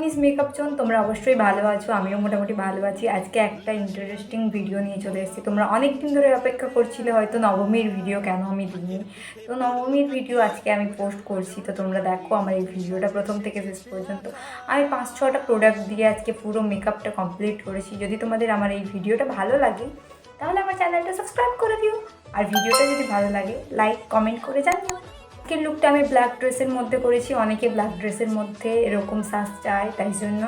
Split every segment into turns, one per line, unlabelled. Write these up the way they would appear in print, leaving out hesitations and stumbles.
Moni's makeup zone. তোমরা অবশ্যই ভালো আছো, আমিও মোটামুটি ভালো আছি। আজকে একটা ইন্টারেস্টিং ভিডিও নিয়ে চলে এসেছি। তোমরা অনেক দিন ধরে অপেক্ষা করছিলে হয়তো নবমীর ভিডিও কেন আমি দিইনি। তো নবমীর ভিডিও আজকে আমি পোস্ট করছি। তো তোমরা দেখো আমার এই ভিডিওটা প্রথম থেকে শেষ পর্যন্ত। আমি 5-6টা প্রোডাক্ট দিয়ে আজকে পুরো মেকআপটা কমপ্লিট করেছি। যদি তোমাদের আমার এই ভিডিওটা ভালো লাগে তাহলে আমার চ্যানেলটা সাবস্ক্রাইব করে দিও, আর ভিডিওটা যদি ভালো লাগে লাইক কমেন্ট করে জানিও। আজকের লুকটা আমি ব্ল্যাক ড্রেসের মধ্যে করেছি। অনেকে ব্ল্যাক ড্রেসের মধ্যে এরকম সাজ চায়, তাই জন্য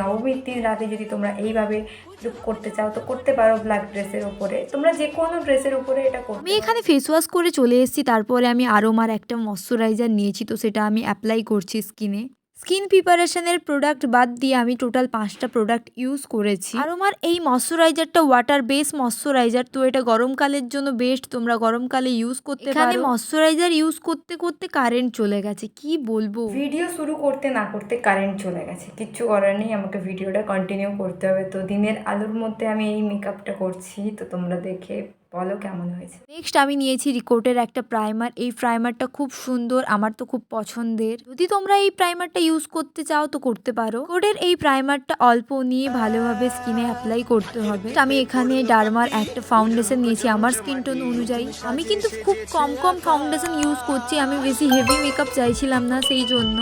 নবমীর দিন রাতে যদি তোমরা এইভাবে লুক করতে চাও তো করতে পারো ব্ল্যাক ড্রেসের উপরে। তোমরা যে কোনো ড্রেসের উপরে এটা করো।
আমি এখানে ফেস ওয়াশ করে চলে এসেছি। তারপরে আমি আরোমার একটা ময়শ্চারাইজার নিয়েছি, তো সেটা আমি অ্যাপ্লাই করছি স্কিনে। স্কিন প্রিপারেশনের প্রোডাক্ট বাদ দিয়ে আমি টোটাল 5টা প্রোডাক্ট ইউজ করেছি। আরোমার এই ময়শ্চারাইজারটা ওয়াটার বেস ময়শ্চারাইজার, তো এটা গরমকালের জন্য বেস্ট। তোমরা গরমকালে ইউজ করতে পারো। এখানে ময়শ্চারাইজার ইউজ করতে করতে কারেন্ট চলে গেছে, কি বলবো।
ভিডিও শুরু করতে না করতে কারেন্ট চলে গেছে, কিচ্ছু করার নেই, আমাকে ভিডিওটা কন্টিনিউ করতে হবে। তো দিনের আলোর মধ্যে আমি এই মেকআপটা করছি, তো তোমরা দেখে বলো কেমন হয়েছে।
নেক্সট আমি নিয়েছি রিকোটের একটা প্রাইমার। এই প্রাইমারটা খুব সুন্দর, আমার তো খুব পছন্দের। যদি তোমরা এই প্রাইমারটা ইউজ করতে চাও তো করতে পারো। রিকোটের এই প্রাইমারটা অল্প নিয়ে ভালোভাবে স্কিনে অ্যাপ্লাই করতে হবে। আমি এখানে ডার্মার একটা ফাউন্ডেশন নিয়েছি আমার স্কিন টোন অনুযায়ী। আমি কিন্তু খুব কম ফাউন্ডেশন ইউজ করছি, আমি বেশি হেভি মেকআপ চাইছিলাম না, সেই জন্য।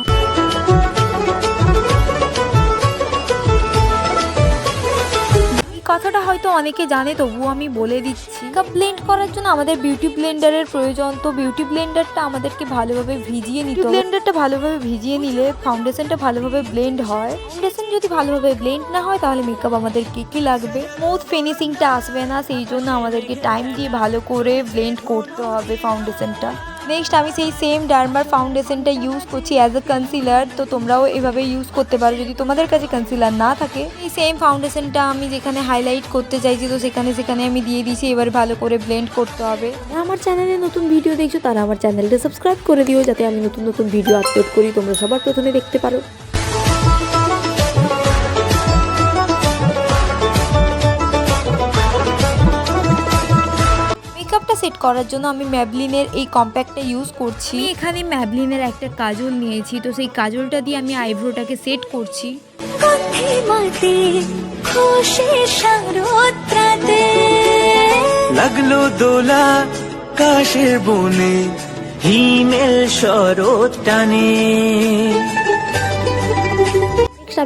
কথাটা হয়তো অনেকে জানে, তবুও আমি বলে দিচ্ছি। মেকআপ ব্লেন্ড করার জন্য আমাদের বিউটি ব্লেন্ডারের প্রয়োজন। তো বিউটি ব্লেন্ডারটা আমাদেরকে ভালোভাবে ভিজিয়ে নিতে হবে। ব্লেন্ডারটা ভালোভাবে ভিজিয়ে নিলে ফাউন্ডেশনটা ভালোভাবে ব্লেন্ড হয়। ফাউন্ডেশন যদি ভালোভাবে ব্লেন্ড না হয় তাহলে মেকআপ আমাদের কি লাগবে, স্মুথ ফিনিশিংটা আসবে না। সেই জন্য আমাদেরকে টাইম দিয়ে ভালো করে ব্লেন্ড করতে হবে ফাউন্ডেশনটা। নেক্সট আমি সেই সেম ডার্মার ফাউন্ডেশনটা ইউজ করছি অ্যাজ এ কনসিলার। তো তোমরাও এভাবে ইউজ করতে পারো যদি তোমাদের কাছে কনসিলার না থাকে। এই সেম ফাউন্ডেশনটা আমি যেখানে হাইলাইট করতে চাইছি তো সেখানে আমি দিয়ে দিয়েছি। এবার ভালো করে ব্লেন্ড করতে হবে। আমার চ্যানেলে নতুন ভিডিও দেখছো তারা আমার চ্যানেলটা সাবস্ক্রাইব করে দিও, যাতে আমি নতুন ভিডিও আপলোড করি তোমরা সবার প্রথমে দেখতে পারো। মেকআপটা সেট করার জন্য আমি ম্যাবলিনের এই কম্প্যাক্টটা ইউজ করছি। এখানে ম্যাবলিনের একটা কাজল নিয়েছি, তো সেই কাজলটা দিয়ে আমি আইব্রোটাকে সেট করছি।
লাগলো দোলা কাশের বনে হিমেল শরৎ টানে।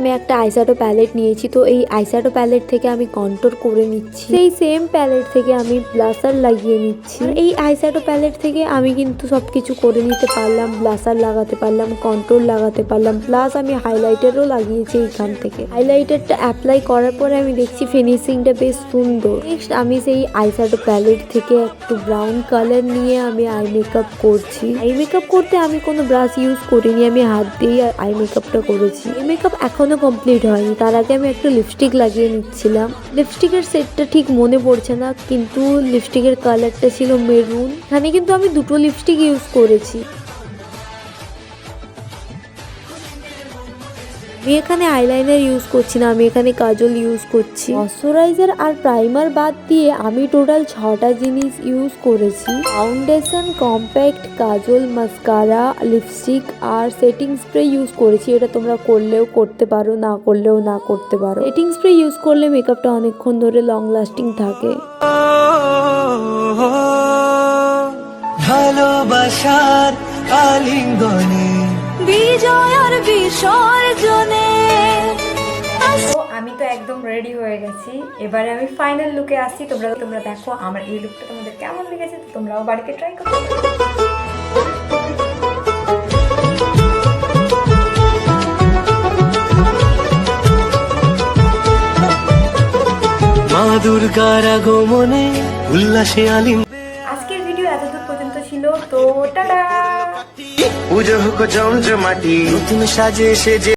আমি একটা আইশ্যাডো প্যালেট নিয়েছি, তো এই আইশ্যাডো প্যালেট থেকে আমি কন্ট্রোল করে নিচ্ছি। সেই সেম প্যালেট থেকে আমি ব্লাসার লাগিয়ে নিচ্ছি। এই আইশ্যাডো প্যালেট থেকে আমি কিন্তু সবকিছু করে নিতে পারলাম। ব্লাসার লাগাতে পারলাম, কন্ট্রোল লাগাতে পারলাম, প্লাস আমি হাইলাইটারও লাগিয়েছি এইখান থেকে। হাইলাইটারটা অ্যাপ্লাই করার পরে আমি দেখছি ফিনিশিংটা বেশ সুন্দর। নেক্সট আমি সেই আইশ্যাডো প্যালেট থেকে একটু ব্রাউন কালার নিয়ে আমি আই মেকআপ করছি। আই মেকআপ করতে আমি কোনো ব্রাশ ইউজ করিনি, আমি হাত দিয়ে আই মেকআপটা করেছি। এই মেকআপ এখনো কমপ্লিট হয়নি, তার আগে আমি একটা লিপস্টিক লাগিয়ে নিচ্ছিলাম। লিপস্টিকের সেটটা ঠিক মনে পড়ছে না, কিন্তু লিপস্টিকের কালারটা ছিল মেরুন। এখানে কিন্তু আমি দুটো লিপস্টিক ইউজ করেছি। আমি এখানে আইলাইনার ইউজ করছি না, আমি এখানে কাজল ইউজ করছি। ময়শ্চারাইজার আর প্রাইমার বাদ দিয়ে আমি টোটাল 6টা জিনিস ইউজ করেছি। ফাউন্ডেশন, কম্প্যাক্ট, কাজল, মাস্কারা, লিপস্টিক আর সেটিং স্প্রে ইউজ করেছি। এটা তোমরা করলেও করতে পারো, না করলেও না করতে পারো। সেটিং স্প্রে ইউজ করলে মেকআপটা অনেকক্ষণ ধরে লং লাস্টিং থাকে।
ভালোবাসার আলিঙ্গনে বিজয় আর বিসর্জনে।
তো আমি তো একদম রেডি হয়ে গেছি, এবারে আমি ফাইনাল লুকে আসছি। তোমরা দেখো আমার এই লুকটা তোমাদের কেমন লেগেছে, তো তোমরাও বাড়িতে ট্রাই করো।
মা দুর্গার আগমনে উল্লাসে আলিম।
আজকের ভিডিও এতদূর পর্যন্ত ছিল, তো টাটা।
পুজো হোক জমজমাটি নতুন সাজে সেজে।